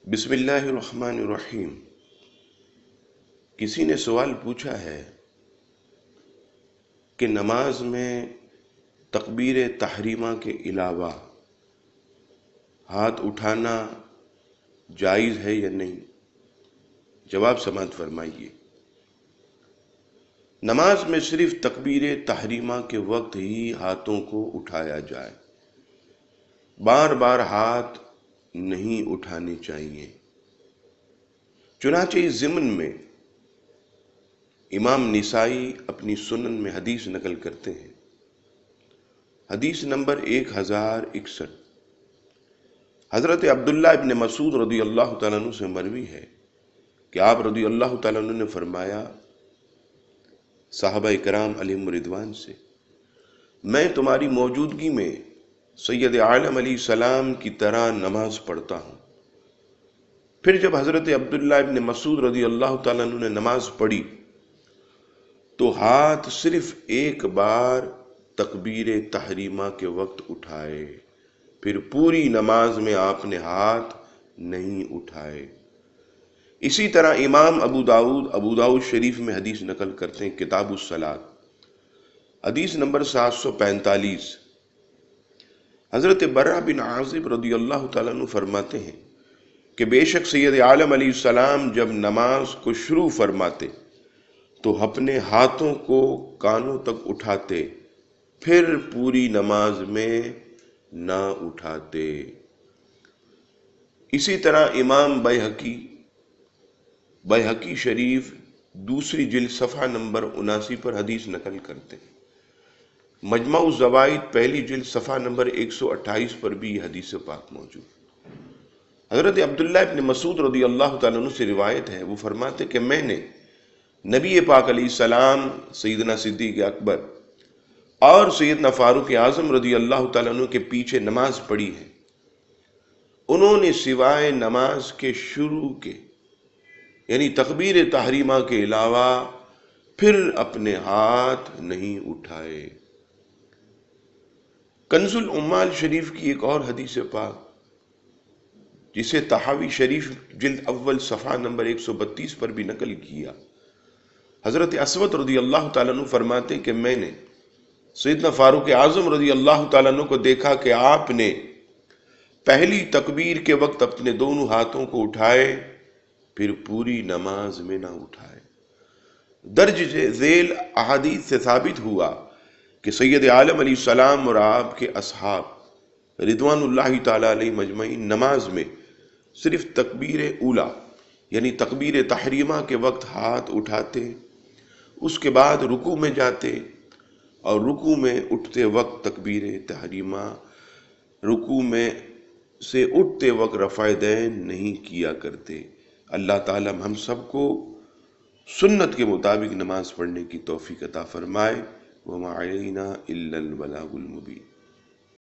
بسم اللہ الرحمن الرحیم۔ کسی نے سوال پوچھا ہے کہ نماز میں تکبیر تحریمہ کے علاوہ ہاتھ اٹھانا جائز ہے یا نہیں؟ جواب سماعت فرمائیے۔ نماز میں صرف تکبیر تحریمہ کے وقت ہی ہاتھوں کو اٹھایا جائے، بار بار ہاتھ نہیں اٹھانے چاہیے۔ چنانچہ اس ضمن میں امام نسائی اپنی سنن میں حدیث نقل کرتے ہیں، حدیث نمبر 1061۔ حضرت عبداللہ ابن مسعود رضی اللہ تعالیٰ عنہ سے مروی ہے کہ آپ رضی اللہ تعالیٰ عنہ نے فرمایا صحابہ کرام علیہم رضوان سے، میں تمہاری موجودگی میں سید عالم علیہ السلام کی طرح نماز پڑھتا ہوں۔ پھر جب حضرت عبداللہ ابن مسعود رضی اللہ تعالیٰ عنہ نے نماز پڑھی تو ہاتھ صرف ایک بار تکبیر تحریمہ کے وقت اٹھائے، پھر پوری نماز میں آپ نے ہاتھ نہیں اٹھائے۔ اسی طرح امام ابو داؤد شریف میں حدیث نقل کرتے ہیں، کتاب الصلاۃ، حدیث نمبر 745۔ حضرت برہ بن عازب رضی اللہ تعالیٰ عنہ فرماتے ہیں کہ بے شک سید عالم علیہ السلام جب نماز کو شروع فرماتے تو اپنے ہاتھوں کو کانوں تک اٹھاتے، پھر پوری نماز میں نہ اٹھاتے۔ اسی طرح امام بیہقی شریف دوسری جلد صفحہ نمبر 79 پر حدیث نقل کرتے ہیں۔ مجمع الزوائد پہلی جلد صفحہ نمبر 128 پر بھی یہ حدیث پاک موجود۔ حضرت عبداللہ ابن مسعود رضی اللہ تعالیٰ عنہ سے روایت ہے، وہ فرماتے کہ میں نے نبی پاک علیہ السلام، سیدنا صدیق اکبر اور سیدنا فاروق اعظم رضی اللہ تعالیٰ عنہ کے پیچھے نماز پڑھی ہے۔ انہوں نے سوائے نماز کے شروع کے یعنی تکبیر تحریمہ کے علاوہ پھر اپنے ہاتھ نہیں اٹھائے۔ کنز العمال شریف کی ایک اور حدیث پاک جسے طحاوی شریف جلد اول صفحہ نمبر 132 پر بھی نقل کیا، حضرت اسود رضی اللہ تعالیٰ عنہ فرماتے کہ میں نے سیدنا فاروق اعظم رضی اللہ تعالیٰ عنہ کو دیکھا کہ آپ نے پہلی تکبیر کے وقت اپنے دونوں ہاتھوں کو اٹھائے، پھر پوری نماز میں نہ اٹھائے۔ درج ذیل احادیث سے ثابت ہوا کہ سید عالم علیہ السلام اور آپ کے اصحاب رضوان اللہ تعالیٰ علیہ مجمعین نماز میں صرف تکبیر اولا یعنی تکبیر تحریمہ کے وقت ہاتھ اٹھاتے، اس کے بعد رکوع میں جاتے اور رکوع میں اٹھتے وقت تکبیر تحریمہ، رکوع میں سے اٹھتے وقت رفع دین نہیں کیا کرتے۔ اللہ تعالیٰ ہم سب کو سنت کے مطابق نماز پڑھنے کی توفیق عطا فرمائے۔ وما علینا الا البلاغ المبین۔